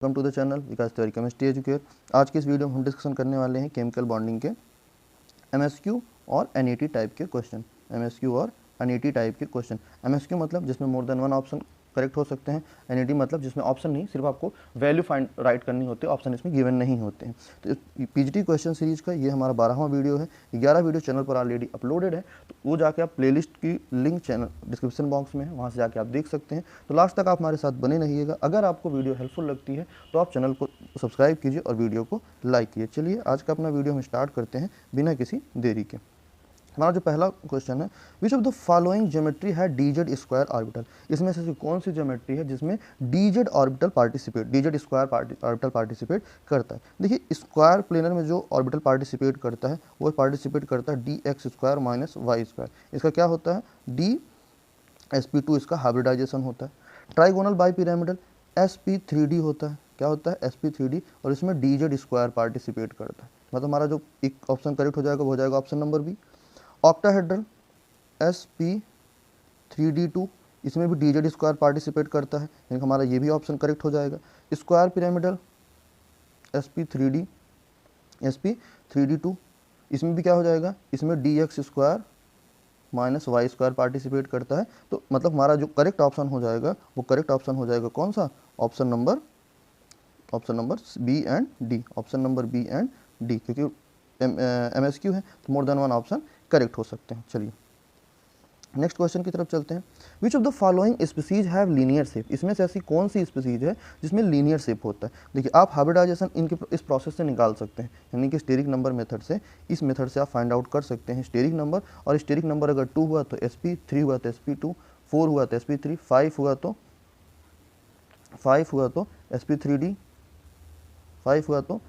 Welcome to the channel Vikas Tiwari chemistry educare. आज की इस वीडियो में हम डिस्कशन करने वाले हैं केमिकल बॉन्डिंग के एमएसक्यू और एनईटी टाइप के क्वेश्चन। एमएसक्यू और एनईटी टाइप के क्वेश्चन। एमएसक्यू मतलब जिसमें मोर देन वन ऑप्शन करेक्ट हो सकते हैं। एनईटी मतलब जिसमें ऑप्शन नहीं, सिर्फ आपको वैल्यू फाइंड राइट करनी होती है, ऑप्शन इसमें गिवन नहीं होते हैं। तो पीजीटी क्वेश्चन सीरीज का ये हमारा 12वां वीडियो है। 11 वीडियो चैनल पर ऑलरेडी अपलोडेड है, तो वो जाके आप प्लेलिस्ट की लिंक चैनल डिस्क्रिप्शन बॉक्स में है, वहाँ से जाके आप देख सकते हैं। तो लास्ट तक आप हमारे साथ बने रहिएगा। अगर आपको वीडियो हेल्पफुल लगती है तो आप चैनल को सब्सक्राइब कीजिए और वीडियो को लाइक कीजिए। चलिए आज का अपना वीडियो हम स्टार्ट करते हैं बिना किसी देरी के। हमारा जो पहला क्वेश्चन है, विच ऑफ द फॉलोइंग ज्योमेट्री है डीजेड स्क्वायर ऑर्बिटल। इसमें से कौन सी ज्योमेट्री है जिसमें DZ orbital participate, DZ square orbital participate करता है। देखिए स्क्वायर प्लेनर में जो ऑर्बिटल पार्टिसिपेट करता है वो पार्टिसिपेट करता है D X square minus Y square. इसका क्या होता है, डी sp2 इसका हाइब्रिडाइजेशन होता है। ट्राइगोनल बाई पिरामिडल sp3d होता है, क्या होता है sp3d, और इसमें डीजेड स्क्वायर पार्टिसिपेट करता है। मतलब हमारा जो एक ऑप्शन करेक्ट हो जाएगा वो हो जाएगा option number B. Octahedral sp3d2, इसमें भी डीजेड स्क्वायर पार्टिसिपेट करता है, यानी हमारा ये भी ऑप्शन करेक्ट हो जाएगा। स्क्वायर पिरामिडल sp3d2, इसमें भी क्या हो जाएगा, इसमें D X square minus Y square participate करता है। तो मतलब हमारा जो करेक्ट ऑप्शन हो जाएगा वो करेक्ट ऑप्शन हो जाएगा कौन सा, option number B and D, option number B and D, क्योंकि एमएसक्यू है तो more than one option correct हो सकते हैं। चलिए नेक्स्ट क्वेश्चन की तरफ चलते हैं। Which of the following species have linear shape. इसमें से ऐसी कौन सी स्पीसीज है जिसमें लीनियर शेप होता है। देखिए आप हाइब्रिडाइजेशन इनके इस प्रोसेस से निकाल सकते हैं, यानी कि स्टेरिक नंबर मेथड से, इस मेथड से आप फाइंड आउट कर सकते हैं स्टेरिक नंबर। और स्टेरिक नंबर अगर 2 हुआ तो sp, 3 हुआ तो sp2, 4 हुआ तो sp3, 5 हुआ तो sp3d, 5 हुआ तो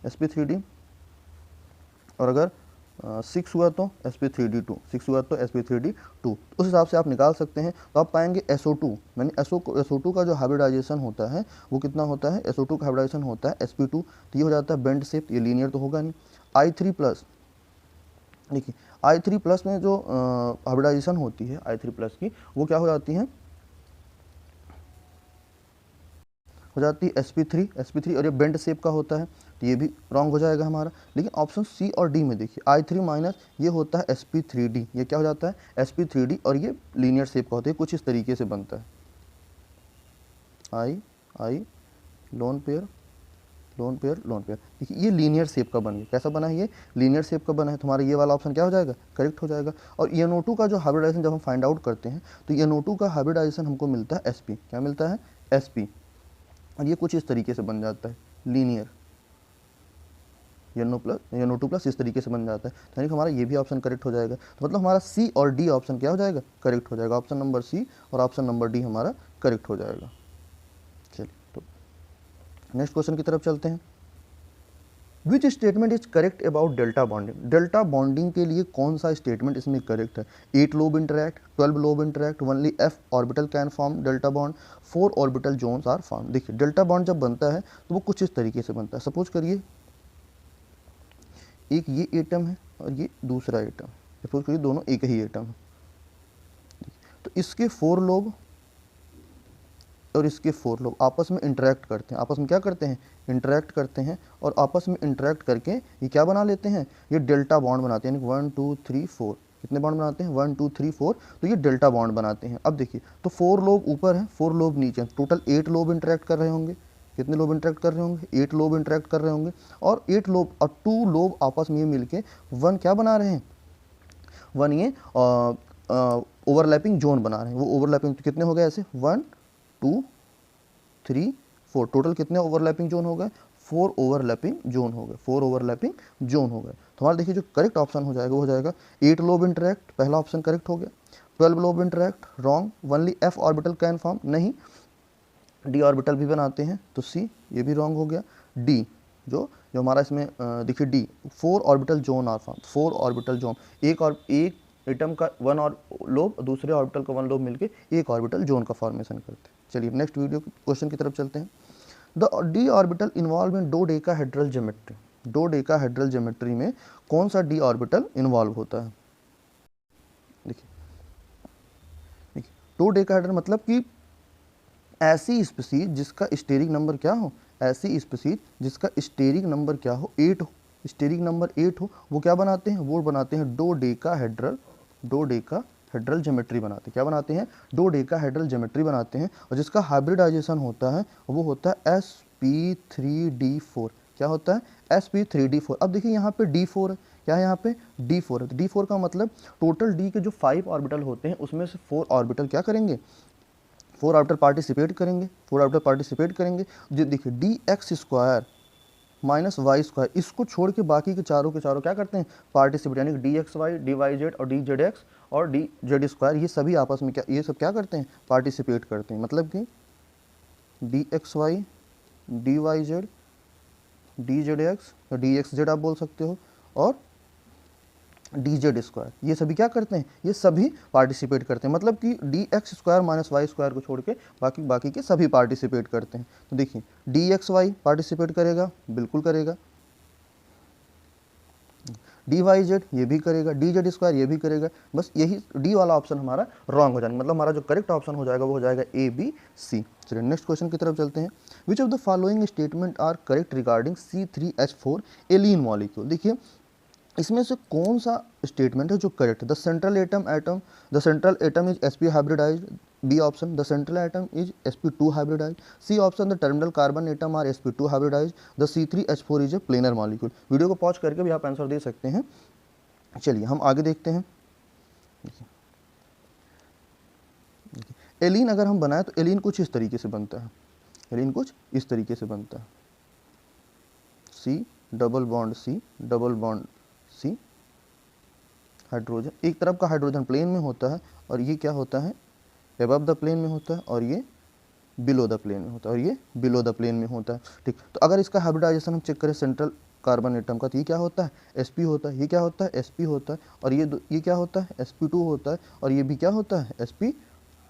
sp3d, और अगर 6 हुआ तो sp3d2, 6 हुआ तो sp3d2। उस हिसाब से आप निकाल सकते हैं। तो आप पाएंगे SO2, मैंने SO2 का जो हाइब्रिडाइजेशन होता है वो कितना होता है, SO2 का हाइब्रिडाइजेशन होता है sp2, तो ये हो जाता है बेंड शेप, ये लीनियर तो होगा नहीं। I3+, देखिए I3+ में जो हाइब्रिडाइजेशन होती है I3+ की, वो क्या हो जाती है, sp3, और ये बेंड शेप का होता है, तो ये भी रॉन्ग हो जाएगा हमारा। लेकिन ऑप्शन सी और डी में देखिए I3 माइनस ये होता है sp3d, ये क्या हो जाता है sp3d, और ये लीनियर शेप का होता है, कुछ इस तरीके से बनता है, I lone pair lone pair lone pair. देखिए ये लीनियर शेप का बन गया, कैसा बना है, ये लीनियर शेप का बना है। तुम्हारा ये वाला ऑप्शन क्या हो जाएगा, करेक्ट हो जाएगा। और NO2 का जो हाइब्रिडाइजेशन जब हम फाइंड आउट करते हैं तो NO2 का हाइब्रिडाइजेशन हमको मिलता है sp, क्या मिलता है sp, और ये कुछ इस तरीके से बन जाता है लीनियर, NO2+ इस तरीके से बन जाता है। तो यानी कि हमारा ये भी ऑप्शन करेक्ट हो जाएगा। तो मतलब हमारा सी और डी ऑप्शन क्या हो जाएगा, करेक्ट हो जाएगा। ऑप्शन नंबर सी और ऑप्शन नंबर डी हमारा करेक्ट हो जाएगा। चलिए तो नेक्स्ट क्वेश्चन की तरफ चलते हैं। Which statement is correct about delta bonding. Delta bonding के लिए कौन सा स्टेटमेंट इसमें करेक्ट है। 8 lobe interact, 12 lobe interact, only f orbital can form delta bond, 4 orbital zones are form. देखिए डेल्टा बॉन्ड जब बनता है तो वो कुछ इस तरीके से बनता है। सपोज करिए एक ये एटम है और ये दूसरा एटम, सपोज करिए दोनों एक ही एटम है, तो इसके 4 लोब और इसके 4 लोग आपस में इंटरेक्ट करते हैं, आपस में क्या करते हैं, इंटरेक्ट करते हैं, और आपस में इंटरेक्ट करके ये क्या बना लेते हैं, ये डेल्टा बॉन्ड बनाते हैं, यानी 1 2 3 4, कितने बॉन्ड बनाते हैं, 1 2 3 4, तो ये डेल्टा बॉन्ड बनाते हैं। अब देखिए तो 4 लोब ऊपर हैं, 4 लोब नीचे हैं, टोटल 8 लोब इंटरेक्ट कर रहे होंगे। कितने लोब इंटरेक्ट कर रहे होंगे, 8 लोब इंटरेक्ट कर रहे होंगे, और 8 लोब और 2 लोब आपस में मिलके 1 क्या बना रहे हैं, 1 ये ओवरलैपिंग जोन बना रहे हैं। वो ओवरलैपिंग कितने हो गए ऐसे, 1 2 3 4, टोटल कितने ओवरलैपिंग जोन हो गए, 4 ओवरलैपिंग जोन हो गए, 4 ओवरलैपिंग जोन हो गए। तो हमारा देखिए जो करेक्ट ऑप्शन हो जाएगा वो हो जाएगा 8 लोब इंटरैक्ट, पहला ऑप्शन करेक्ट हो गया। 12 lobe interact wrong, only f orbital can form, नहीं d ऑर्बिटल भी बनाते हैं, तो c ये भी रॉन्ग हो गया। d जो जो हमारा इसमें देखिए d 4 orbital zone are form, 4 orbital zone, एक एटम का 1 और लोब, दूसरे ऑर्बिटल का 1 लोब मिलके एक ऑर्बिटल जोन का फॉर्मेशन करते हैं। चलिए नेक्स्ट वीडियो क्वेश्चन की तरफ चलते हैं। The d orbital involve in dodecahedral geometry. Dodecahedral geometry में कौन सा डी ऑर्बिटल इन्वॉल्व होता है। देखिए डोडेकाहेड्रल मतलब कि ऐसी स्पीसीज जिसका स्टेरिक नंबर क्या हो, ऐसी स्पीसीज जिसका स्टेरिक नंबर क्या हो, 8 हो, स्टेरिक नंबर 8 हो, वो क्या बनाते हैं, वो बनाते हैं डोडेकाहेड्रल ज्योमेट्री बनाते हैं। क्या बनाते हैं, डोडेकाहेड्रल ज्योमेट्री बनाते हैं। और जिसका हाइब्रिडाइजेशन होता है वो होता है sp3d4। क्या होता है, sp3d4। अब देखिए यहाँ पे d4 है, क्या है यहाँ पे d4 है। तो d4 का मतलब टोटल d के जो 5 ऑर्बिटल होते हैं उसमें से 4 ऑर्बिटल क्या करेंगे, 4 ऑर्बिटल पार्टिसिपेट करेंगे, 4 ऑर्बिटल पार्टिसिपेट करेंगे। जो देखिए D X square minus Y square, इसको छोड़ के बाकी के चारों क्या करते हैं, पार्टिसिपेट, यानी कि D X Y, D Y Z और डी जेड एक्स और डी जेड स्क्वायर, ये सभी आपस में क्या, ये सब क्या करते हैं, पार्टिसिपेट करते हैं। मतलब कि D X Y, D Y Z, D Z X, D X Z आप बोल सकते हो, और डी जेड स्क्वायर, ये सभी क्या करते हैं, ये सभी पार्टिसिपेट करते हैं। मतलब कि D X square minus Y square को छोड़ के बाकी के सभी पार्टिसिपेट करते हैं। तो देखिए डी एक्स वाई पार्टिसिपेट करेगा, बिल्कुल करेगा, डी वाई जेड ये भी करेगा, डी जेड स्क्वायर ये भी करेगा। बस यही डी वाला ऑप्शन हमारा रॉन्ग हो जाएगा, मतलब हमारा जो करेक्ट ऑप्शन हो जाएगा वो हो जाएगा ए बी सी। चलिए नेक्स्ट क्वेश्चन की तरफ चलते हैं। Which of the following statement are correct regarding C3H4 allene molecule. देखिए इसमें से कौन सा स्टेटमेंट है जो करेक्ट है। The central atom is sp hybridised, B option the central atom is sp2 hybridised, C option the terminal carbon atom are sp2 hybridised, the C3H4 is a planar molecule. Video को pause करके भी आप answer दे सकते हैं। चलिए हम आगे देखते हैं। एलीन अगर हम बनाए तो एलीन कुछ इस तरीके से बनता है, एलीन कुछ इस तरीके से बनता है, C double bond C double bond C, hydrogen एक तरफ का हाइड्रोजन प्लेन में होता है और ये क्या होता है, एबव द प्लेन में होता है, और ये बिलो द प्लेन में होता है, और ये बिलो द प्लेन में होता है। ठीक, तो अगर इसका हाइब्रिडाइजेशन हम चेक करें सेंट्रल कार्बन एटम का, तो ये क्या होता है, sp होता है, ये क्या होता है, sp होता है, और ये क्या होता है, sp2 होता है, और ये भी क्या होता है, sp2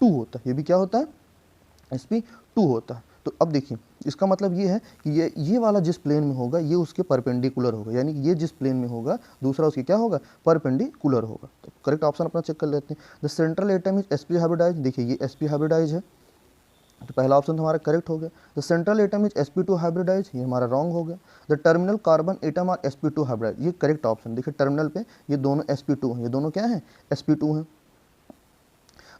होता है, ये भी क्या होता है, sp2 होता है। तो अब देखिए इसका मतलब ये है कि ये वाला जिस प्लेन में होगा ये उसके परपेंडिकुलर होगा, यानी कि ये जिस प्लेन में होगा दूसरा उसके क्या होगा, परपेंडिकुलर होगा। तो करेक्ट ऑप्शन अपना चेक कर लेते हैं। The central atom is sp hybridise, देखिए ये sp हाइब्रिडाइज है, तो पहला ऑप्शन तो हमारा करेक्ट हो गया। The central atom is sp2 hybridise, ये हमारा रॉन्ग हो गया। The terminal carbon atom are sp2 hybridise, ये करेक्ट ऑप्शन। देखिए टर्मिनल पे ये दोनों sp2 हैं, ये दोनों क्या है, sp2 हैं।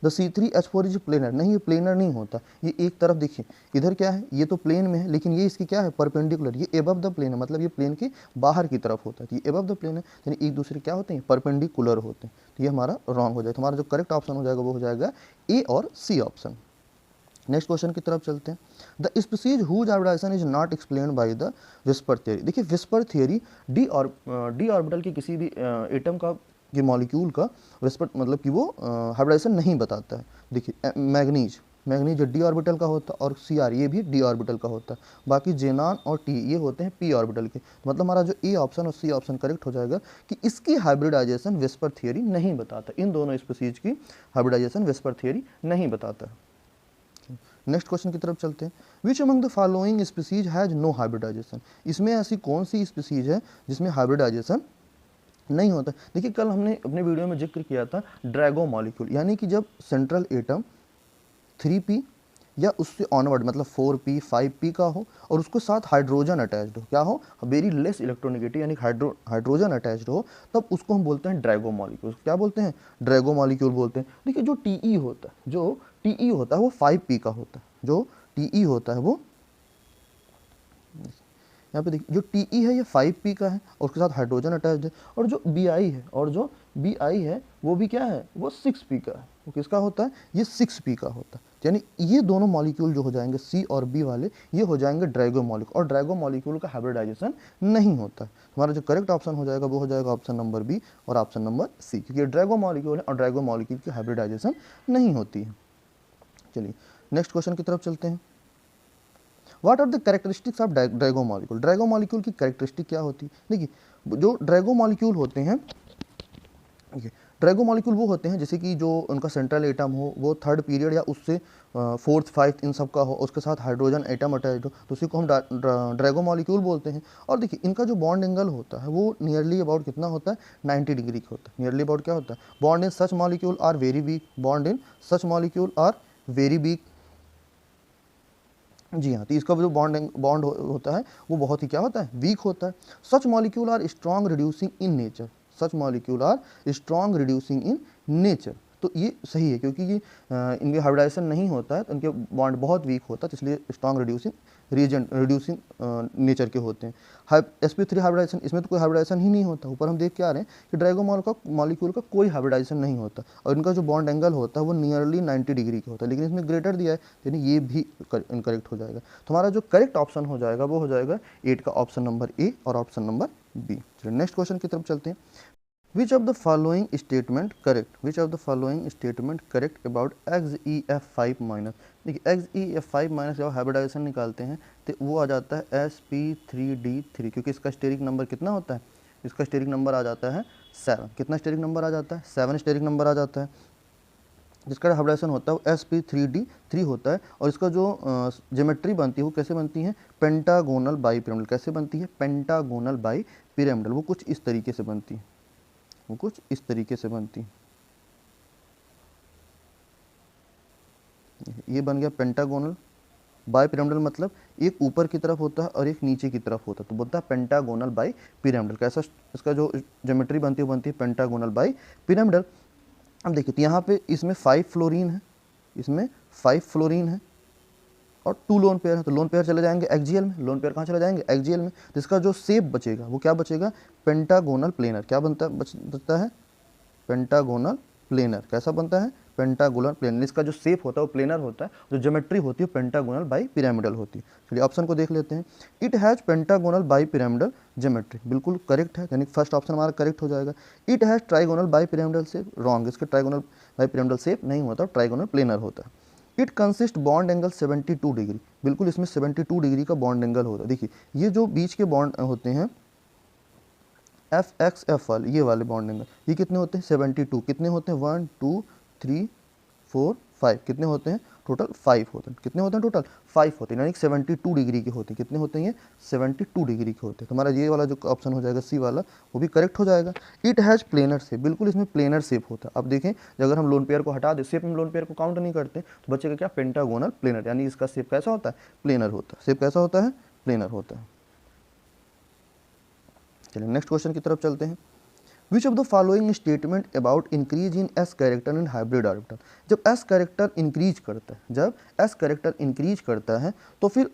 द C3H4 इज प्लेनर, नहीं ये प्लेनर नहीं होता, ये एक तरफ देखिए इधर क्या है, ये तो प्लेन में है लेकिन ये इसकी क्या है, परपेंडिकुलर, ये एबव द प्लेन है, मतलब ये प्लेन के बाहर की तरफ होता है, तो ये एबव द प्लेन है, यानी एक दूसरे क्या होते हैं, परपेंडिकुलर होते हैं। तो ये हमारा रॉन्ग हो जाएगा। तो हमारा जो करेक्ट ऑप्शन हो जाएगा वो हो जाएगा ए और सी ऑप्शन। नेक्स्ट क्वेश्चन की तरफ चलते हैं। The species whose hybridisation is not explained by the VSEPR theory. देखिए विस्पर थियरी डी ऑर्बिटल की किसी भी एटम का कि मॉलिक्यूल का विस्पर मतलब कि वो हाइब्रिडाइजेशन नहीं बताता है। देखिए मैग्नीज डी ऑर्बिटल का होता है और Cr ये भी डी ऑर्बिटल का होता है, बाकी जेनान और T ये होते हैं p ऑर्बिटल के। मतलब हमारा जो ए ऑप्शन और सी ऑप्शन करेक्ट हो जाएगा कि इसकी हाइब्रिडाइजेशन विस्पर थियरी नहीं बताता, इन दोनों स्पीसीज की हाइब्रिडाइजेशन विस्पर थियरी नहीं बताता। नेक्स्ट क्वेश्चन की तरफ चलते हैं। Which among the following species has no hybridisation. इसमें ऐसी कौन सी स्पीसीज है जिसमें हाइब्रिडाइजेशन नहीं होता। देखिए कल हमने अपने वीडियो में जिक्र किया था ड्रैगो मॉलिक्यूल, यानी कि जब सेंट्रल एटम 3p या उससे ऑनवर्ड मतलब 4p 5p का हो और उसके साथ हाइड्रोजन अटैच्ड हो, क्या हो, वेरी लेस इलेक्ट्रोनेगेटिव यानी हाइड्रोजन अटैच्ड हो, तब उसको हम बोलते हैं ड्रैगो मॉलिक्यूल। क्या बोलते हैं, ड्रैगो मॉलिक्यूल बोलते हैं। देखिए जो टीई होता है वो 5p का होता है, जो टीई होता है वो यहाँ पे देखिए जो टीई है ये 5p का है और उसके साथ हाइड्रोजन अटैच्ड है, और जो बीआई है वो भी क्या है, वो 6p का है। वो किसका होता है, ये 6p का होता है। यानी ये दोनों मॉलिक्यूल जो हो जाएंगे C और B वाले, ये हो जाएंगे ड्रैगो मॉलिक्यूल, और ड्रैगो मॉलिक्यूल का हाइब्रिडाइजेशन नहीं होता है। हमारा जो करेक्ट ऑप्शन हो जाएगा वो हो जाएगा ऑप्शन नंबर बी और ऑप्शन नंबर सी, क्योंकि ड्रैगो मॉलिक्यूल है और ड्रैगो मॉलिक्यूल की हाइब्रिडाइजेशन नहीं होती है। चलिए नेक्स्ट क्वेश्चन की तरफ चलते हैं। What are the characteristics of Drago molecule. Drago molecule की कैरेक्टरिस्टिक क्या होती है। देखिए जो ड्रैगो मॉलिक्यूल होते हैं, ड्रैगो मॉलिक्यूल वो होते हैं जैसे कि जो उनका सेंट्रल एटम हो वो थर्ड पीरियड या उससे फोर्थ फाइव्थ इन सब का हो, उसके साथ हाइड्रोजन एटम अटैच्ड हो, तो उसी को हम ड्रैगो मॉलिक्यूल बोलते हैं। और देखिए इनका जो बॉन्ड एंगल होता है वो नियरली अबाउट कितना होता है, 90 डिग्री का होता है। नियरली अबाउट क्या होता है, bond in such molecule are very weak, bond in such molecule are very weak, जी हाँ, तो इसका जो बॉन्ड होता है वो बहुत ही क्या होता है, वीक होता है। Such molecule are strong reducing in nature, such molecule are strong reducing in nature. तो ये सही है, क्योंकि ये इनके हाइब्रिडाइजेशन नहीं होता है तो इनके बॉन्ड बहुत वीक होता है, तो इसलिए स्ट्रॉन्ग रिड्यूसिंग नेचर के होते हैं। sp3 हाइब्रिडाइजेशन, इसमें तो कोई हाइब्रिडाइजेशन ही नहीं होता। ऊपर हम देख के आ रहे हैं कि ड्रैगोमॉल का मॉलिक्यूल का कोई हाइब्रिडाइजेशन नहीं होता और इनका जो बॉन्ड एंगल होता है वो नियरली 90 डिग्री का होता है, लेकिन इसमें ग्रेटर दिया है, यानी ये भी इनकरेक्ट हो जाएगा। तो हमारा जो करेक्ट ऑप्शन हो जाएगा वो हो जाएगा 8 का ऑप्शन नंबर ए और ऑप्शन नंबर बी। चलिए नेक्स्ट क्वेश्चन की तरफ चलते हैं। Which of the following statement correct? Which of the following statement correct about XEF5 minus? देखिए XEF5 माइनस जब हाइब्रिडाइजेशन निकालते हैं तो वो आ जाता है sp3d3, क्योंकि इसका स्टेरिक नंबर कितना होता है, इसका स्टेरिक नंबर आ जाता है 7। कितना स्टेरिक नंबर आ जाता है, 7 स्टेरिक नंबर आ जाता है। जिसका हाइब्रिडाइजेशन होता है वो sp3d3 होता है और इसका जो ज्योमेट्री बनती है वो कैसे बनती है, पेंटागोनल बाई पिरामिडल। कैसे बनती है, पेंटागोनल बाई पिरामिडल। वो कुछ इस तरीके से बनती है, वो कुछ इस तरीके से बनती है। ये बन गया पेंटागोनल बाई पिरामिडल, मतलब एक ऊपर की तरफ होता है और एक नीचे की तरफ होता है, तो बोलता है पेंटागोनल बाई पिरामिडल। कैसा इसका जो ज्योमेट्री बनती है वो बनती है पेंटागोनल बाई पिरामिडल। अब देखिए तो यहाँ पे इसमें 5 फ्लोरीन है, इसमें 5 फ्लोरीन है और 2 लोन पेयर है, तो लोन पेयर चले जाएंगे एक्जियल में। लोन पेयर कहाँ चले जाएंगे, एक्जियल में। जिसका जो शेप बचेगा वो क्या बचेगा, पेंटागोनल प्लेनर। क्या बचता है, पेंटागोनल प्लेनर। कैसा बनता है, पेंटागोनल प्लेनर। इसका जो शेप होता है वो प्लेनर होता है, जो ज्योमेट्री होती है पेंटागोनल बाई पिरामिडल होती है। चलिए ऑप्शन को देख लेते हैं। It has pentagonal bi pyramidal geometry, बिल्कुल करेक्ट है, यानी फर्स्ट ऑप्शन हमारा करेक्ट हो जाएगा। It has trigonal bi pyramidal shape, wrong. इसके ट्राइगोनल बाई पिरामिडल शेप नहीं होता, ट्राइगोनल प्लेनर होता है। It consist bond angle 72 degree, बिल्कुल इसमें 72 डिग्री का बॉन्ड एंगल होता है। देखिए ये जो बीच के बॉन्ड होते हैं FXF वाले, ये वाले बॉन्ड एंगल, ये कितने होते हैं 72। कितने होते हैं 1 2 3 4 5, कितने होते हैं टोटल 5 होते हैं। कितने होते हैं टोटल 5 होते हैं, यानी 72 डिग्री के होते हैं। कितने होते हैं ये 72 डिग्री के होते हैं। तो हमारा ये वाला जो ऑप्शन हो जाएगा सी वाला, वो भी करेक्ट हो जाएगा। इट हैज़ प्लेनर शेप, बिल्कुल इसमें प्लेनर शेप होता है। अब देखें अगर हम लोन पेयर को हटा दें, शेप में लोन पेयर को काउंट नहीं करते तो बचेगा क्या, पेंटागोनल प्लेनर, यानी इसका शेप कैसा होता है, प्लेनर होता है। शेप कैसा होता है, प्लेनर होता है। चलिए नेक्स्ट क्वेश्चन की तरफ चलते हैं। Which of the following statement about increase in S character in hybrid orbital? जब एस कैरेक्टर इंक्रीज करता है, जब एस कैरेक्टर इंक्रीज करता है तो फिर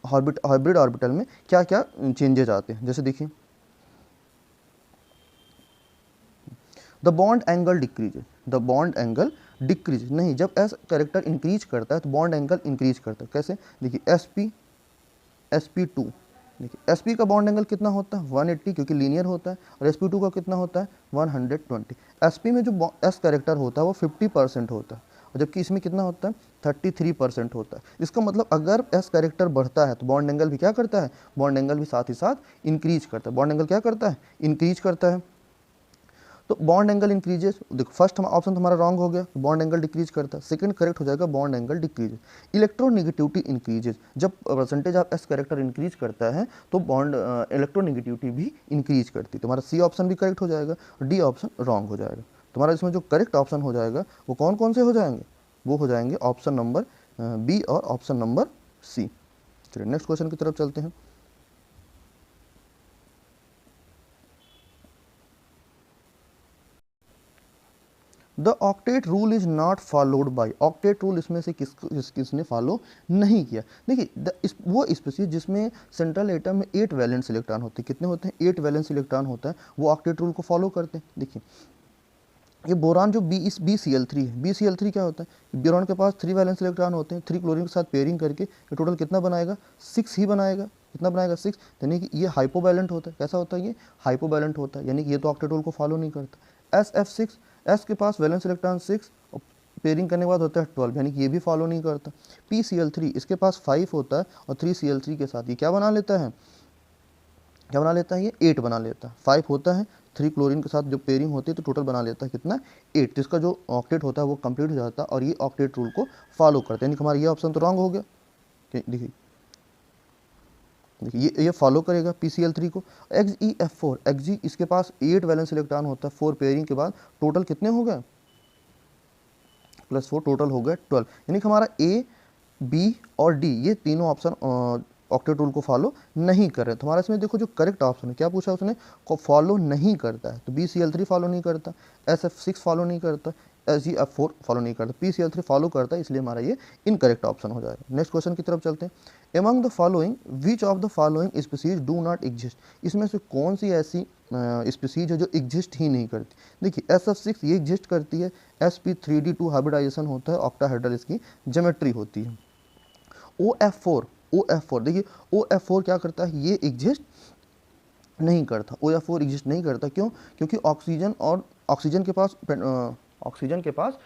हाइब्रिड ऑर्बिटल में क्या क्या चेंजेज आते हैं। जैसे देखिए the bond angle decreases, the bond angle decrease नहीं, जब एस कैरेक्टर इंक्रीज करता है तो बॉन्ड एंगल इंक्रीज करता है। कैसे, देखिए sp2, देखिए sp का बॉन्ड एंगल कितना होता है 180, क्योंकि लीनियर होता है, और sp2 का कितना होता है 120। sp में जो s कैरेक्टर होता है वो 50% होता है, और जबकि इसमें कितना होता है 33% होता है। इसका मतलब अगर s कैरेक्टर बढ़ता है तो बॉन्ड एंगल भी क्या करता है, बॉन्ड एंगल भी साथ ही साथ इंक्रीज करता है। बॉन्ड एंगल क्या करता है, इंक्रीज करता है। तो बॉन्ड एंगल इंक्रीजेस, देखो फर्स्ट ऑप्शन हमारा रॉन्ग हो गया, बॉन्ड एंगल डिक्रीज करता है। सेकंड करेक्ट हो जाएगा bond angle decreases. Electronegativity increases, जब percentage of s character increase करता है तो बॉन्ड इलेक्ट्रोनेगेटिविटी भी इंक्रीज करती है। तुम्हारा सी ऑप्शन भी करेक्ट हो जाएगा, डी ऑप्शन रॉन्ग हो जाएगा। तुम्हारा इसमें जो करेक्ट ऑप्शन हो जाएगा वो कौन कौन से हो जाएंगे, वो हो जाएंगे ऑप्शन नंबर बी और ऑप्शन नंबर सी। चलिए नेक्स्ट क्वेश्चन की तरफ चलते हैं। The octet rule is not followed by, octet rule इसमें से किसने फॉलो नहीं किया। देखिए वो स्पीसीज जिसमें सेंट्रल एटम में 8 वैलेंस इलेक्ट्रॉन होते हैं, कितने होते हैं 8 वैलेंस इलेक्ट्रॉन होता है, वो ऑक्टेट रूल को फॉलो करते हैं। देखिए ये बोरान जो BCl3 है, BCl3 क्या होता है, बोरान के पास 3 वैलेंस इलेक्ट्रॉन होते हैं, 3 क्लोरीन के साथ पेयरिंग करके ये टोटल कितना बनाएगा 6 ही बनाएगा। कितना बनाएगा 6, यानी कि ये हाइपोवैलेंट होता है। कैसा होता है ये हाइपोवैलेंट होता है, यानी कि ये तो ऑक्टेट रूल को फॉलो नहीं करता। SF6, एस के पास वैलेंस इलेक्ट्रॉन 6 और पेयरिंग करने के बाद होता है 12, यानी कि ये भी फॉलो नहीं करता। PCl3 इसके पास 5 होता है और 3Cl3 के साथ ये क्या बना लेता है, क्या बना लेता है, ये 8 बना लेता है। 5 होता है, 3 क्लोरीन के साथ जो पेयरिंग होती है तो टोटल बना लेता है कितना 8। तो इसका जो ऑक्टेट होता है वो कंप्लीट हो जाता है और ये ऑक्टेट रूल को फॉलो करता है, यानी कि हमारा ये ऑप्शन तो रॉन्ग हो गया। देखिए ये फॉलो करेगा PCl3 को। XeF4, Xe इसके पास 8 वैलेंस इलेक्ट्रॉन होता है, 4 पेयरिंग के बाद टोटल कितने हो गए +4, टोटल हो गए 12, यानी कि हमारा A बी और डी ये तीनों ऑप्शन ऑक्टेट रूल को फॉलो नहीं कर रहे। तुम्हारा इसमें देखो जो करेक्ट ऑप्शन है क्या पूछा उसने, को फॉलो नहीं करता है, तो BCl3 फॉलो नहीं करता, SF6 फॉलो नहीं करता, SgF4 फॉलो नहीं करता, PCl3 फॉलो करता है, इसलिए हमारा ये इनकरेक्ट ऑप्शन हो जाएगा। नेक्स्ट क्वेश्चन की तरफ चलते हैं। Among the following which of the following species do not exist, इसमें से कौन सी ऐसी स्पीसीज है जो एग्जिस्ट ही नहीं करती। देखिए SF6 ये एग्जिस्ट करती है, sp3d2 हाइब्रिडाइजेशन होता है, ऑक्टाहेड्रल इसकी ज्योमेट्री होती है। OF4 देखिए OF4 क्या करता है, ये एग्जिस्ट नहीं करता, OF4 एग्जिस्ट नहीं करता, क्यों, क्योंकि ऑक्सीजन के पास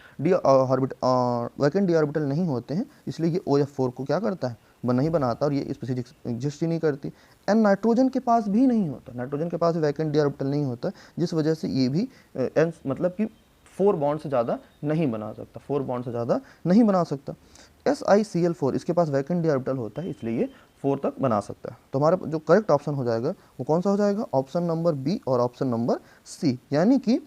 वैकेंट डी ऑर्बिटल नहीं होते हैं, इसलिए ये OF4 को क्या करता है, नहीं बनाता, और ये स्पीसीज एग्जिस्ट ही नहीं करती। एंड नाइट्रोजन के पास भी नहीं होता, नाइट्रोजन के पास भी वैकेंट डी ऑर्बिटल नहीं होता, जिस वजह से ये भी मतलब कि 4 बॉन्ड से ज़्यादा नहीं बना सकता, 4 बॉन्ड से ज़्यादा नहीं बना सकता। SiCl4 इसके पास वैकेंट डी ऑर्बिटल होता है, इसलिए ये 4 तक बना सकता है। तो हमारा जो करेक्ट ऑप्शन हो जाएगा वो कौन सा हो जाएगा, ऑप्शन नंबर बी और ऑप्शन नंबर सी, यानी कि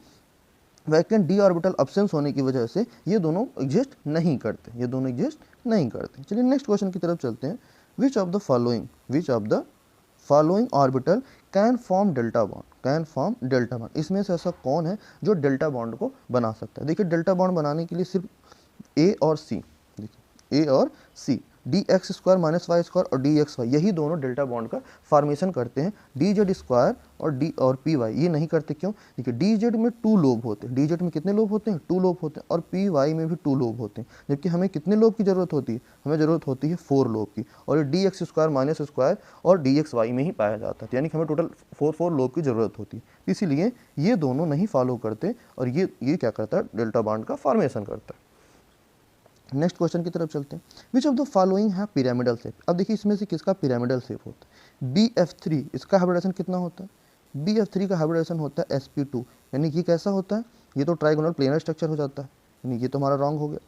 वैकेंट डी ऑर्बिटल अब्सेंस होने की वजह से ये दोनों एग्जिस्ट नहीं करते, ये दोनों एग्जिस्ट नहीं करते। चलिए नेक्स्ट क्वेश्चन की तरफ चलते हैं। Which of the following orbital can form delta bond, can form delta bond, इसमें से ऐसा कौन है जो डेल्टा बॉन्ड को बना सकता है। देखिए डेल्टा बॉन्ड बनाने के लिए सिर्फ ए और सी, देखिए ए और C, dx square minus Y square और dxy यही दोनों डेल्टा बॉन्ड का फॉर्मेशन करते हैं। dz स्क्वायर और py ये नहीं करते, क्यों, देखिए dz में 2 लोब होते हैं, dz में कितने लोब होते हैं, 2 लोब होते हैं, और py में भी 2 लोब होते हैं, जबकि हमें कितने लोब की जरूरत होती है, हमें जरूरत होती है 4 लोब की, और ये dx स्क्वायर माइनस स्क्वायर और dxy में ही पाया जाता है, यानी कि हमें टोटल 4 लोब की जरूरत होती है, इसीलिए ये दोनों नहीं फॉलो करते, और ये क्या करता है, डेल्टा बॉन्ड का फॉर्मेशन करता है। नेक्स्ट क्वेश्चन की तरफ चलते हैं। विच ऑफ द फॉलोइंग है पिरामिडल शेप, अब देखिए इसमें से किसका पिरामिडल शेप होता है। BF3 इसका हाइब्रिडाइजेशन कितना होता है, BF3 का हाइब्रिडाइजेशन होता है sp2, यानी कि कैसा होता है, ये तो ट्राइगोनल प्लेनर स्ट्रक्चर हो जाता है, यानी ये तो हमारा रॉन्ग हो गया।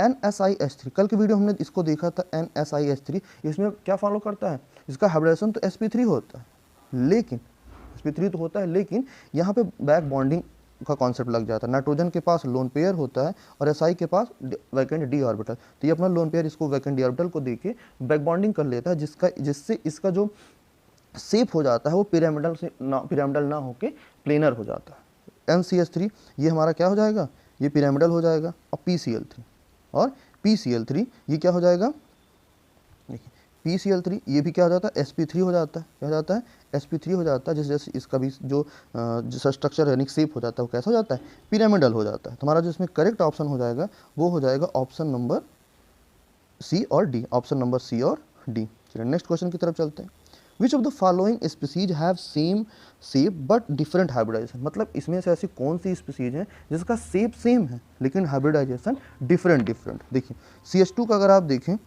NSiH3 कल के वीडियो हमने इसको देखा था, NSiH3 इसमें क्या फॉलो करता है, इसका हाइब्रिडाइजेशन तो sp3 होता है, लेकिन sp3 तो होता है, लेकिन यहाँ पे बैक बॉन्डिंग का कॉन्सेप्ट लग जाता है। नाइट्रोजन के पास लोन पेयर होता है और SI के पास वैकेंट डी ऑर्बिटल, तो ये अपना लोन पेयर इसको वैकेंट डी ऑर्बिटल को देके बैक बॉन्डिंग कर लेता है, जिससे इसका जो शेप हो जाता है वो पिरामिडल ना होके प्लेनर हो जाता है। NCH3 ये हमारा क्या हो जाएगा, ये पिरामिडल हो जाएगा, और PCl3 ये क्या हो जाएगा, देखिए PCl3 ये भी क्या हो जाता है, sp3 हो जाता है, क्या हो जाता है, sp3 हो जाता है, जिस जैसे इसका भी जो स्ट्रक्चर यानी शेप हो जाता है वो कैसा हो जाता है, पिरामिडल हो जाता है। तुम्हारा जो इसमें करेक्ट ऑप्शन हो जाएगा वो हो जाएगा ऑप्शन नंबर सी और डी, ऑप्शन नंबर सी और डी। चलिए नेक्स्ट क्वेश्चन की तरफ चलते हैं। Which of the following species have same shape but different hybridisation, मतलब इसमें से ऐसी कौन सी स्पीसीज है जिसका शेप सेम है लेकिन हाइब्रिडाइजेशन डिफरेंट। देखिए CH2 का अगर आप देखें,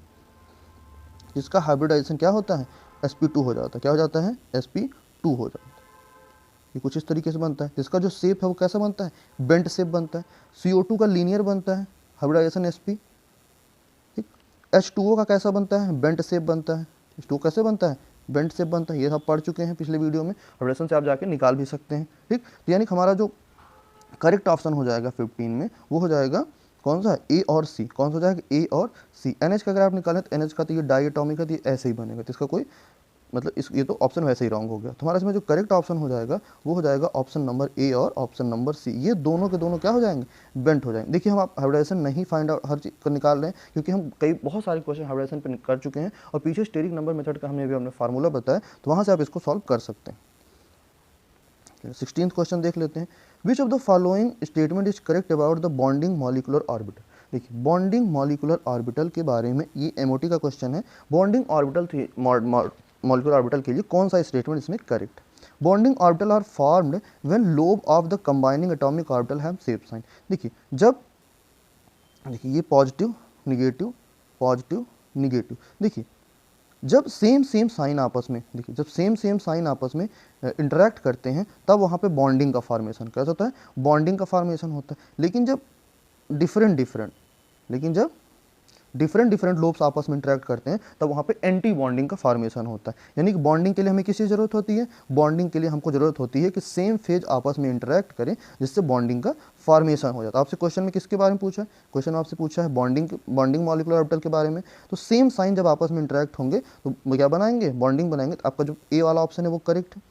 जिसका हाइब्रिडाइजेशन क्या होता है, sp2 हो जाता है, क्या हो जाता है, sp2 हो जाता है, ये कुछ इस तरीके से बनता है। जिसका जो शेप है वो कैसा बनता है, बेंट शेप बनता है। CO2 का लीनियर बनता है, हाइब्रिडाइजेशन sp, ठीक। H2O का कैसा बनता है, बेंट शेप बनता है, H2O कैसे बनता है, बेंट शेप बनता है, ये सब पढ़ चुके हैं पिछले वीडियो में, हाइब्रिडेशन से आप जाके निकाल भी सकते हैं, ठीक। तो यानी हमारा जो करेक्ट ऑप्शन हो जाएगा 15 में वो हो जाएगा कौन सा, ए और सी, कौन सा हो जाएगा, ए और सी। NH का अगर आप निकालें तो NH का तो ये डाइएटॉमिक है, तो ये ऐसे ही बनेगा, तो इसका कोई मतलब ये तो ऑप्शन वैसे ही रॉन्ग हो गया। तुम्हारा इसमें जो करेक्ट ऑप्शन हो जाएगा वो हो जाएगा ऑप्शन नंबर ए और ऑप्शन नंबर सी, ये दोनों के दोनों क्या हो जाएंगे, बेंट हो जाएंगे। देखिए हम आप हाइब्रिडाइजेशन नहीं फाइंड आउट हर चीज़ को निकाल रहे हैं, क्योंकि हम बहुत सारे क्वेश्चन हाइब्रिडाइजेशन पे कर चुके हैं, और पीछे स्टेरिक नंबर मेथड का हमने फार्मूला बताया, तो वहाँ से आप इसको सॉल्व कर सकते हैं। 16th क्वेश्चन देख लेते हैं। Which of the following statement is correct about the bonding molecular orbital. देखिए बॉन्डिंग मॉलिकुलर ऑर्बिटल के बारे में ये MOT का क्वेश्चन है। बॉन्डिंग ऑर्बिटल मॉलिकुलर ऑर्बिटल के लिए कौन सा स्टेटमेंट इसमें correct. Bonding orbital are formed when lobe of the combining atomic orbital have shape sign. देखिए जब, देखिए ये पॉजिटिव निगेटिव, देखिए जब सेम साइन आपस में, देखिए जब सेम साइन आपस में इंटरेक्ट करते हैं तब वहाँ पे बॉन्डिंग का फॉर्मेशन कैसा होता है, बॉन्डिंग का फॉर्मेशन होता है। लेकिन जब डिफरेंट डिफरेंट लोब्स आपस में इंटरेक्ट करते हैं, तब वहाँ पे एंटी बॉन्डिंग का फॉर्मेशन होता है। यानी कि बॉन्डिंग के लिए हमें किसकी ज़रूरत होती है? बॉन्डिंग के लिए हमको ज़रूरत होती है कि सेम फेज आपस में इंटरेक्ट करें, जिससे बॉन्डिंग का फॉर्मेशन हो जाता है। आपसे क्वेश्चन में किसके बारे में पूछा है? क्वेश्चन आपसे पूछा है बॉन्डिंग मॉलिक्यूलर ऑर्बिटल के बारे में। तो सेम साइन जब आपस में इंटरेक्ट होंगे तो क्या बनाएंगे? बॉन्डिंग बनाएंगे। तो आपका जो ए वाला ऑप्शन है वो करेक्ट है।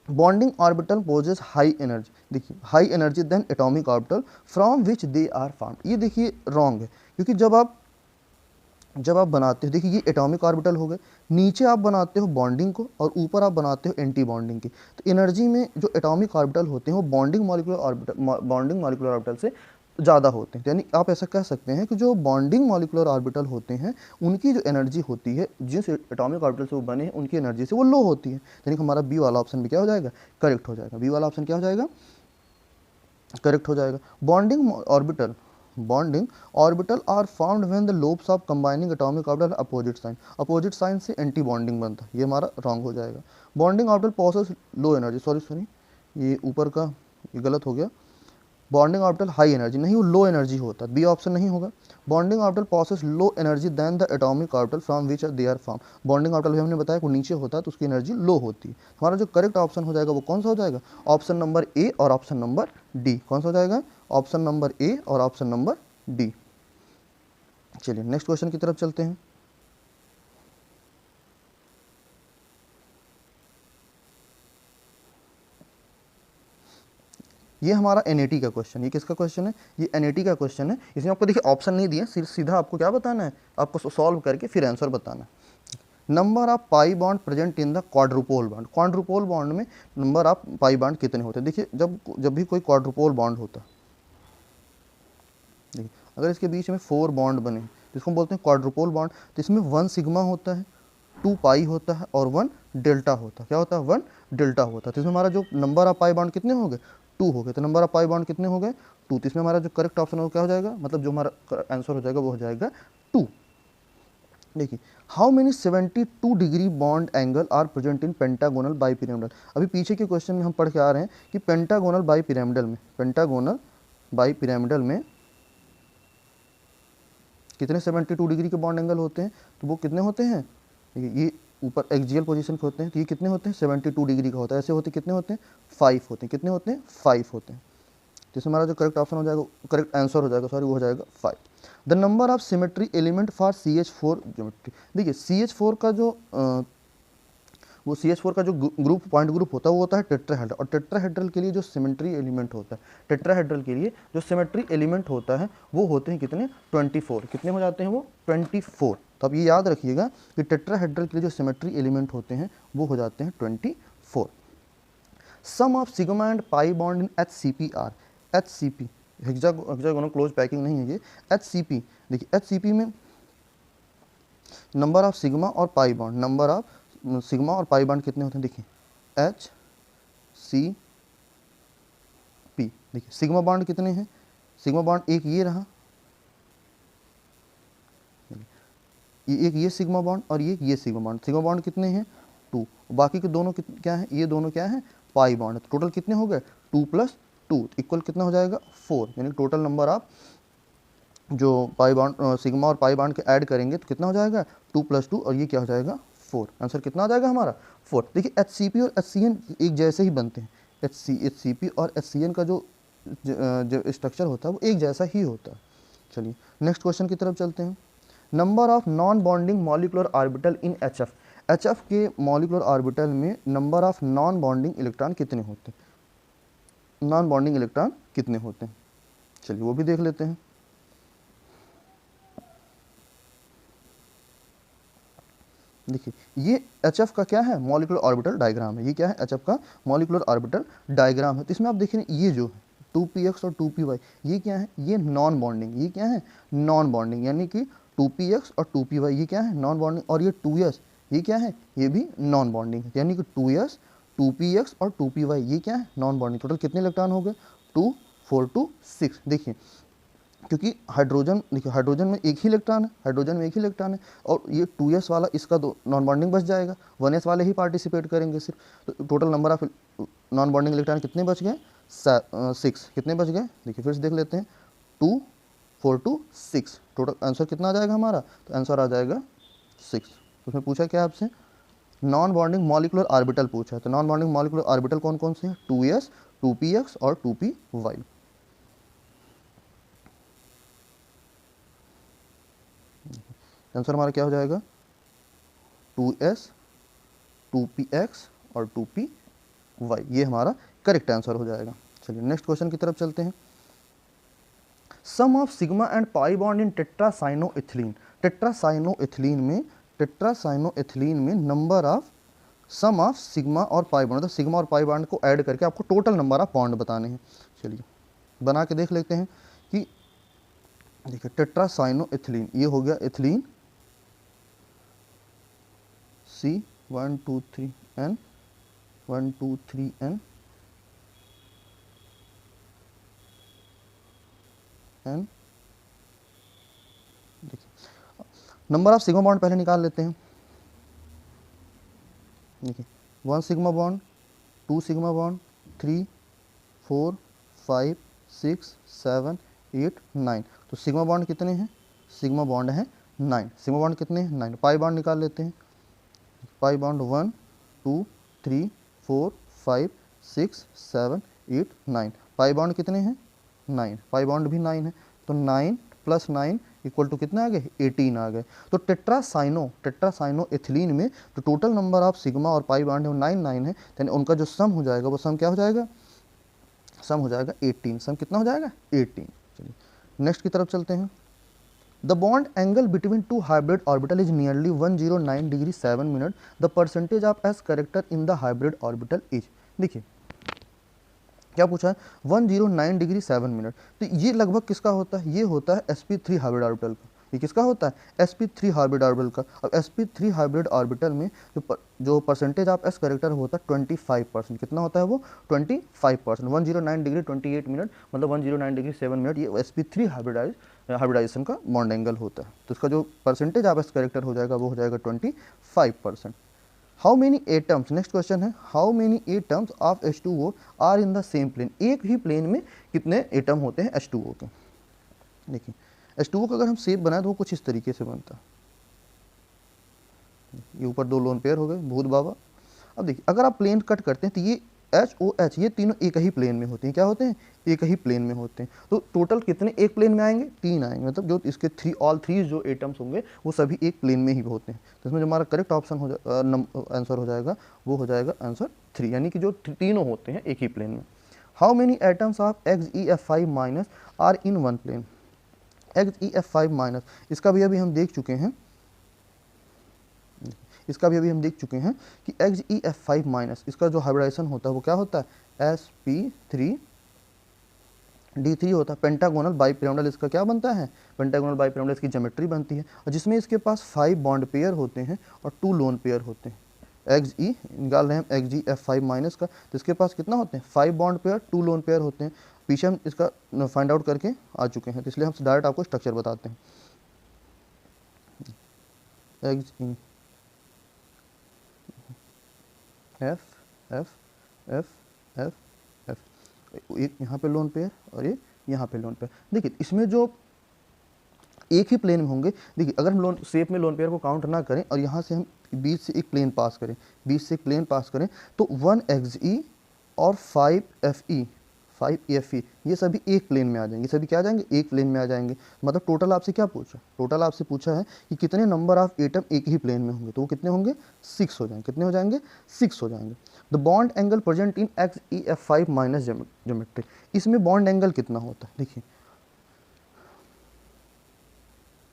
Bonding orbital poses high energy, देखिए high energy then atomic orbital from which they are found. ये देखिए रॉन्ग है, क्योंकि जब आप बनाते हो, देखिए ये एटॉमिक ऑर्बिटल हो गए, नीचे आप बनाते हो बॉन्डिंग को और ऊपर आप बनाते हो एंटी बॉन्डिंग की। तो एनर्जी में जो एटॉमिक ऑर्बिटल होते हैं वो बॉन्डिंग मॉलिक्यूलर ऑर्बिटल से ज़्यादा होते हैं। यानी आप ऐसा कह सकते हैं कि जो बॉन्डिंग मॉलिक्यूलर ऑर्बिटल होते हैं उनकी जो एनर्जी होती है, जिस एटॉमिक ऑर्बिटल से वो बने हैं उनकी एनर्जी से वो लो होती है। यानी कि हमारा बी वाला ऑप्शन भी क्या हो जाएगा? करेक्ट हो जाएगा। बी वाला ऑप्शन क्या हो जाएगा? करेक्ट हो जाएगा। Bonding orbital are found when the lobes of combining atomic orbital opposite sign से एंटी बॉन्डिंग बनता है। ये हमारा रॉन्ग हो जाएगा। Bonding orbital possess low energy, sorry ये ऊपर का ये गलत हो गया। बॉन्डिंग ऑर्बिटल हाई एनर्जी नहीं, वो लो एनर्जी होता है। बी ऑप्शन नहीं होगा। Bonding orbital possess low energy than the atomic orbital from which they are found. Bonding orbital भी हमने बताया कि नीचे होता है तो उसकी एनर्जी लो होती है। हमारा जो करेक्ट ऑप्शन हो जाएगा वो कौन सा हो जाएगा? ऑप्शन नंबर ए और ऑप्शन नंबर डी। कौन सा हो जाएगा? ऑप्शन नंबर ए और ऑप्शन नंबर डी। चलिए नेक्स्ट क्वेश्चन की तरफ चलते हैं। ये हमारा एनएटी का क्वेश्चन, ये किसका क्वेश्चन है? ये एनएटी का क्वेश्चन है। इसमें आपको देखिए ऑप्शन नहीं दिया, सीधा आपको क्या बताना है? आपको सॉल्व करके फिर आंसर बताना है। Number of pi bond present in the quadrupole bond. Quadrupole bond में नंबर ऑफ पाई बॉन्ड कितने होते हैं? देखिए जब भी कोई क्वाड्रुपोल बॉन्ड होता है, देखिए अगर इसके बीच में 4 बॉन्ड बने तो इसको बोलते हैं क्वाड्रुपोल बॉन्ड। तो इसमें 1 सिग्मा होता है, 2 पाई होता है और 1 डेल्टा होता है। क्या होता है? 1 डेल्टा होता है। तो इसमें हमारा जो नंबर ऑफ पाई बॉन्ड कितने हो गए? 2 हो गए। तो नंबर ऑफ पाई बॉन्ड कितने हो गए? 2। तो इसमें हमारा जो करेक्ट ऑप्शन है वो क्या हो जाएगा? मतलब जो हमारा आंसर हो जाएगा वो हो जाएगा 2। देखिए how many 72 degree bond angle are present in pentagonal bipyramidal. अभी पीछे के क्वेश्चन में हम पढ़ के आ रहे हैं कि पेंटागोनल बाईपिरामिडल में कितने 72 डिग्री के बॉन्ड एंगल होते हैं? तो वो कितने होते हैं? ये ऊपर एक्सियल पोजीशन के होते हैं, तो ये कितने होते हैं? 72 डिग्री का होता है। ऐसे होते कितने होते हैं? 5 होते हैं। कितने होते हैं? 5 होते हैं। तो इसमें हमारा जो करेक्ट ऑप्शन हो जाएगा, करेक्ट आंसर हो जाएगा, सॉरी, वो हो जाएगा 5। The number of symmetry element for CH4 geometry. देखिए CH4 का जो पॉइंट ग्रुप होता है वो होता है टेट्राहेड्रल। और टेट्राहेड्रल के लिए जो सिमेट्री एलिमेंट होता है, टेट्राहेड्रल के लिए जो सिमेट्री एलिमेंट होता है वो होते हैं कितने? 24। कितने हो जाते हैं वो? 24। तो अब ये याद रखिएगा कि टेट्राहेड्रल के लिए जो सिमेट्री एलिमेंट होते हैं वो हो जाते हैं 24। Sum of sigma and pi bond in HCP। HCP hexagonal close packing नहीं है ये, HCP। देखिए HCP में नंबर ऑफ सिग्मा और pi bond, number of sigma और पाई बॉन्ड कितने होते हैं? देखिए HCP। देखिए सिग्मा बॉन्ड कितने हैं? सिग्मा बॉन्ड एक ये रहा, ये एक ये सिग्मा बॉन्ड और ये सिग्मा बॉन्ड। सिग्मा बॉन्ड कितने हैं? 2। बाकी के दोनों क्या है? ये दोनों क्या है? Pi bond. टोटल कितने हो गए? 2 + 2 इक्वल कितना हो जाएगा? 4। यानी टोटल नंबर आप जो पाई बॉन्ड सिग्मा और पाई बॉन्ड के ऐड करेंगे तो कितना हो जाएगा? 2 + 2 और ये क्या हो जाएगा? 4। आंसर कितना आ जाएगा हमारा? 4। देखिए HCP और HCN एक जैसे ही बनते हैं। HCP और HCN का जो स्ट्रक्चर होता है वो एक जैसा ही होता है। चलिए नेक्स्ट क्वेश्चन की तरफ चलते हैं। Number of non bonding molecular orbital in HF। HF के मॉलिक्यूलर ऑर्बिटल में number of non bonding electron कितने होते हैं? नॉन बॉन्डिंग इलेक्ट्रॉन कितने होते हैं? चलिए वो भी देख लेते हैं। देखिए ये HF का क्या है? मॉलिक्यूलर ऑर्बिटल डायग्राम है। ये क्या है? HF का मॉलिक्यूलर ऑर्बिटल डायग्राम है। तो इसमें आप देखिए ये जो है 2px और 2py, ये क्या है? ये नॉन बॉन्डिंग। ये क्या है? Non bonding. यानी कि 2px और 2py ये क्या है? Non bonding. और ये 2s ये क्या है? ये भी नॉन बॉन्डिंग है। यानी कि 2s 2px और 2py ये क्या है? Non bonding. टोटल कितने इलेक्ट्रॉन हो गए? 2 4 2 6। देखिए क्योंकि हाइड्रोजन, देखिए हाइड्रोजन में एक ही इलेक्ट्रॉन है, और ये 2s वाला इसका नॉन बॉन्डिंग बच जाएगा, 1s वाले ही पार्टिसिपेट करेंगे सिर्फ। तो total number of non bonding electron कितने बच गए? 6। कितने बच गए? देखिए फिर से देख लेते हैं। 2 4 to 6, टोटल आंसर कितना आ जाएगा हमारा, तो आंसर आ जाएगा 6। उसमें पूछा क्या आपसे, नॉन बॉन्डिंग मॉलिकुलर ऑर्बिटल पूछा है, तो नॉन बॉन्डिंग मॉलिकुलर ऑर्बिटल कौन कौन से हैं, 2s 2px और 2py। आंसर हमारा क्या हो जाएगा, 2s 2px और 2py, ये हमारा करेक्ट आंसर हो जाएगा। चलिए नेक्स्ट क्वेश्चन की तरफ चलते हैं। Sum of sigma and pi bond in tetracyanoethylene, tetracyanoethylene में number of sum of sigma और पाई बॉन्ड, मतलब सिग्मा और पाई बॉन्ड को ऐड करके आपको टोटल नंबर ऑफ बॉन्ड बताने हैं। चलिए बना के देख लेते हैं कि देखिए टेट्रासाइनोइथिलीन, ये हो गया इथिलीन C123N 123N एन, देखिए नंबर ऑफ सिग्मा बॉन्ड पहले निकाल लेते हैं। देखिए 1 सिग्मा बॉन्ड, 2 सिग्मा बॉन्ड, 3 4 5 6 7 8 9, तो सिग्मा बॉन्ड कितने हैं, सिग्मा बॉन्ड है 9, सिग्मा बॉन्ड कितने हैं 9। पाई बॉन्ड निकाल लेते हैं, पाई बॉन्ड 1 2 3 4 5 6 7 8 9, पाई बॉन्ड कितने हैं 9, पाई बॉन्ड भी 9 है, तो 9 + 9 इक्वल टू कितने आ गए, 18 आ गए। तो टेट्रासाइनोइथिलीन में जो टोटल नंबर ऑफ सिग्मा और पाई बॉन्ड है वो 9 9 है, यानी उनका जो सम हो जाएगा वो सम क्या हो जाएगा, सम हो जाएगा 18, सम कितना हो जाएगा 18। चलिए नेक्स्ट की तरफ चलते हैं। The bond angle between two hybrid orbital is nearly 109 degree 7 minute, the percentage of s character in the hybrid orbital is, देखिए क्या पूछा है, 109 डिग्री 7 मिनट, तो ये लगभग किसका होता है, ये होता है sp3 हाइब्रिड ऑर्बिटल का, ये किसका होता है sp3 हाइब्रिड ऑर्बिटल का। अब sp3 हाइब्रिड ऑर्बिटल में जो परसेंटेज ऑफ एस कैरेक्टर होता है 25%, कितना होता है वो 25%, 109 डिग्री 28 मिनट मतलब 109 डिग्री 7 मिनट, ये sp3 हाइब्रिडाइजेशन का बॉन्ड एंगल होता है, तो इसका जो परसेंटेज ऑफ एस कैरेक्टर हो जाएगा वो हो जाएगा 25%। How many atoms, next question है, how many atoms of H2O are in the same plane, एक ही प्लेन में कितने एटम होते हैं H2O के। देखिए H2O का अगर हम शेप बनाए तो वो कुछ इस तरीके से बनता है, ये ऊपर 2 लोन पेयर हो गए भूत बाबा। अब देखिए अगर आप प्लेन कट करते हैं तो ये HOH ये तीनों एक ही प्लेन में होते हैं, क्या होते हैं एक ही प्लेन में होते हैं, तो टोटल कितने एक प्लेन में आएंगे 3 आएंगे, मतलब जो इसके ऑल थ्री जो एटम्स होंगे वो सभी एक प्लेन में ही होते हैं, तो इसमें जो हमारा करेक्ट ऑप्शन आंसर हो जाएगा वो हो जाएगा आंसर 3, यानी कि जो तीनों होते हैं एक ही प्लेन में। How many atoms of XeF5- are in one plane, XeF5-, इसका भी अभी हम देख चुके हैं, इसका भी अभी हम देख चुके हैं कि XeF5- इसका जो हाइब्रिडाइजेशन होता है वो क्या होता है sp3d3 होता है, पेंटागोनल बाइपिरामिडल इसका क्या बनता है, पेंटागोनल बाइपिरामिडल इसकी ज्योमेट्री बनती है, और जिसमें इसके पास 5 बॉन्ड पेयर होते हैं और 2 लोन पेयर होते हैं। Xe निकाल रहे हैं XeF5- का, तो इसके पास कितना होते हैं 5 बॉन्ड पेयर 2 लोन पेयर होते हैं, पीछे हम इसका फाइंड आउट करके आ चुके हैं, तो इसलिए हम डायरेक्ट आपको स्ट्रक्चर बताते हैं। F F F F F, एक यहाँ पे लोन पेयर और एक यहाँ पे लोन पेयर। देखिए इसमें जो एक ही प्लेन में होंगे, देखिए अगर हम लोन शेप में लोन पेयर को काउंट ना करें और यहाँ से हम बीच से एक प्लेन पास करें, बीच से एक प्लेन पास करें, तो 1 Xe और 5 Fe ये सभी एक प्लेन में आ जाएंगे, सभी क्या आ जाएंगे एक प्लेन में आ जाएंगे। मतलब टोटल आपसे क्या पूछा, टोटल आपसे पूछा है कि कितने नंबर ऑफ एटम एक ही प्लेन में होंगे, तो वो कितने होंगे 6 हो जाएंगे, कितने हो जाएंगे 6 हो जाएंगे। The bond angle present in XeF5- geometry, इसमें बॉन्ड एंगल कितना होता है, देखिए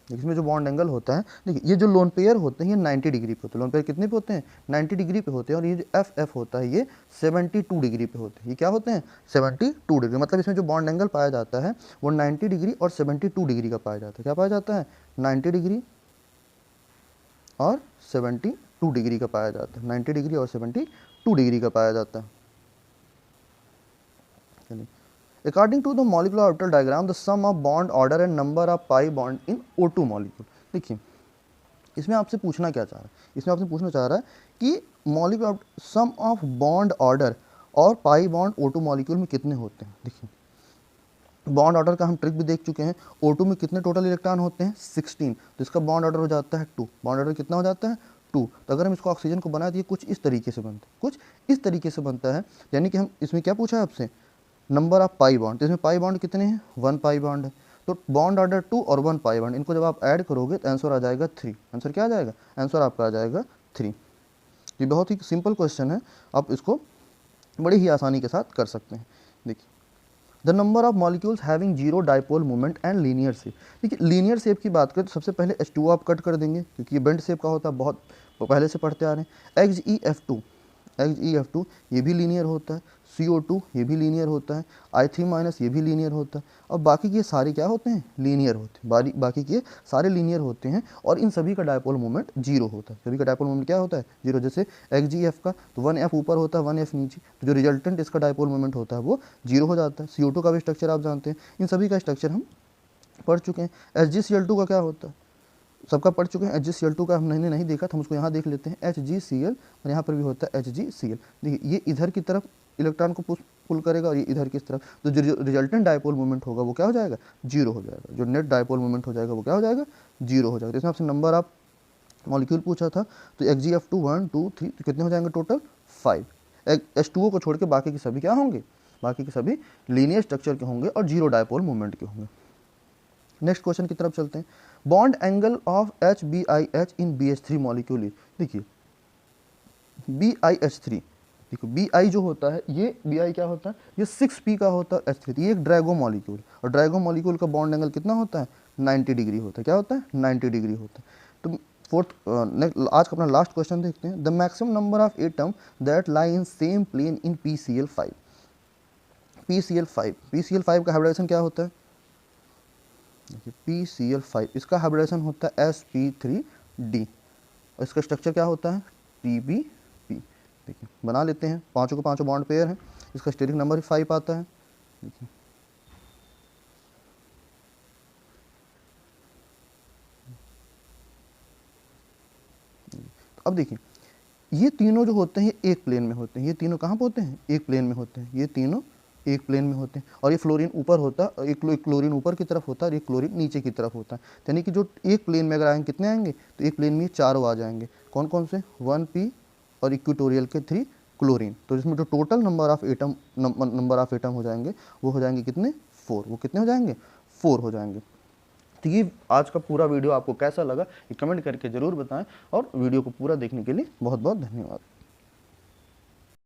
इसमें जो बॉन्ड एंगल होता है, देखिए ये जो लोन पेयर होते हैं ये 90 डिग्री पे होते हैं, लोन पेयर कितने पे होते हैं 90 डिग्री पे होते हैं, और ये जो FF होता है ये 72 डिग्री पे होते हैं, ये क्या होते हैं 72 डिग्री, मतलब इसमें जो बॉन्ड एंगल पाया जाता है वो 90 डिग्री और 72 डिग्री का पाया जाता है, क्या पाया जाता है 90 डिग्री और 72 डिग्री का पाया जाता है, 90 डिग्री और 72 डिग्री का पाया जाता है। चलिए According to the molecular orbital diagram, the sum of bond order and number of pi bond in O2 molecule, देखिए इसमें आपसे पूछना क्या चाह रहा है, इसमें आपसे पूछना चाह रहा है कि molecular sum of bond order और पाई बॉन्ड O2 मॉलिक्यूल में कितने होते हैं। देखिए बॉन्ड ऑर्डर का हम ट्रिक भी देख चुके हैं। O2 में कितने टोटल इलेक्ट्रॉन होते हैं 16, तो इसका बॉन्ड ऑर्डर हो जाता है 2। बॉन्ड ऑर्डर कितना हो जाता है 2। तो अगर हम इसको ऑक्सीजन को बना दिए कुछ इस तरीके से बनता है, कुछ इस तरीके से बनता है। यानी कि हम इसमें क्या पूछा है आपसे, नंबर ऑफ पाई बॉन्ड, तो इसमें पाई बॉन्ड कितने हैं 1 पाई बॉन्ड है। तो बॉन्ड ऑर्डर 2 और 1 पाई बॉन्ड, इनको जब आप ऐड करोगे तो आंसर आ जाएगा 3। आंसर क्या आ जाएगा, आंसर आपका आ जाएगा 3। ये बहुत ही सिंपल क्वेश्चन है, आप इसको बड़ी ही आसानी के साथ कर सकते हैं। देखिए, the number of molecules having zero dipole moment and linear shape. देखिए लीनियर शेप की बात करें तो सबसे पहले H2O आप कट कर देंगे, क्योंकि ये बेंड शेप का होता है, बहुत पहले से पढ़ते आ रहे हैं। XeF2 ये भी लीनियर होता है, CO2 ये भी लीनियर होता है, I3- ये भी लीनियर होता है। और बाकी के सारे क्या होते हैं, लीनियर होते हैं, बाकी के सारे लीनियर होते हैं, और इन सभी का डायपोल मोमेंट जीरो होता है। सभी का डायपोल मोमेंट क्या होता है, जीरो। जैसे XgF का तो 1F ऊपर होता है 1F नीचे, तो जो रिजल्टेंट इसका डायपोल मोमेंट होता है वो जीरो हो जाता है। CO2 का भी स्ट्रक्चर आप जानते हैं, इन सभी का स्ट्रक्चर हम पढ़ चुके हैं। HgCl2 का क्या होता है, सबका पढ़ चुके हैं। HgCl2 का हमने नहीं देखा, तो हम उसको यहाँ देख लेते हैं, HgCl, और यहाँ पर भी होता है HgCl। देखिए ये इधर की तरफ इलेक्ट्रॉन को पुल करेगा और ये इधर की तरफ, तो जो रिजल्टेंट डायपोल मोमेंट होगा वो क्या हो जाएगा, जीरो हो जाएगा। जो नेट डायपोल मोमेंट हो जाएगा वो क्या हो जाएगा, जीरो हो जाएगा। तो इसमें आपसे नंबर ऑफ मॉलिक्यूल पूछा था, तो XgF2 1 2 3, तो कितने हो जाएंगे टोटल 5। H2O को छोड़ के बाकी के सभी क्या होंगे, बाकी के सभी लीनियर स्ट्रक्चर के होंगे और जीरो डायपोल मोमेंट के होंगे। नेक्स्ट क्वेश्चन की तरफ चलते हैं। Bond angle of HBiH in BH3 molecule. देखिए BiH3, देखो Bi जो होता है, ये Bi क्या होता है, ये 6p का होता है H3, ये एक ड्रैगो मॉलिक्यूल, और ड्रैगो मॉलिक्यूल का बॉन्ड एंगल कितना होता है 90 डिग्री होता है। क्या होता है 90 डिग्री होता है। तो फोर्थ आज का अपना लास्ट क्वेश्चन देखते हैं। The maximum number of atom that lie in same plane in PCl5। PCl5 का हाइब्रिडाइजेशन क्या होता है, PCl5 इसका हाइब्रिडाइजेशन होता है sp3d, और इसका स्ट्रक्चर क्या होता है TbP। देखिए बना लेते हैं, पांचों के पांचों बॉन्ड पेयर हैं, इसका स्टेरिक नंबर 5 आता है। देखिए तो अब देखिए ये तीनों जो होते हैं ये एक प्लेन में होते हैं। ये तीनों कहाँ पे होते हैं, एक प्लेन में होते हैं। ये तीनों एक प्लेन में होते हैं, और ये फ्लोरीन ऊपर होता है, एक क्लोरीन ऊपर की तरफ होता है और एक क्लोरीन नीचे की तरफ होता है। यानी कि जो एक प्लेन में अगर आएंगे कितने आएंगे, तो एक प्लेन में चारों आ जाएंगे। कौन कौन से, 1p और इक्वेटोरियल के 3 क्लोरीन। तो जिसमें जो टोटल नंबर ऑफ एटम हो जाएंगे वो हो जाएंगे कितने, 4। वो कितने हो जाएंगे, 4 हो जाएंगे। तो ये आज का पूरा वीडियो आपको कैसा लगा ये कमेंट करके ज़रूर बताएं, और वीडियो को पूरा देखने के लिए बहुत बहुत धन्यवाद।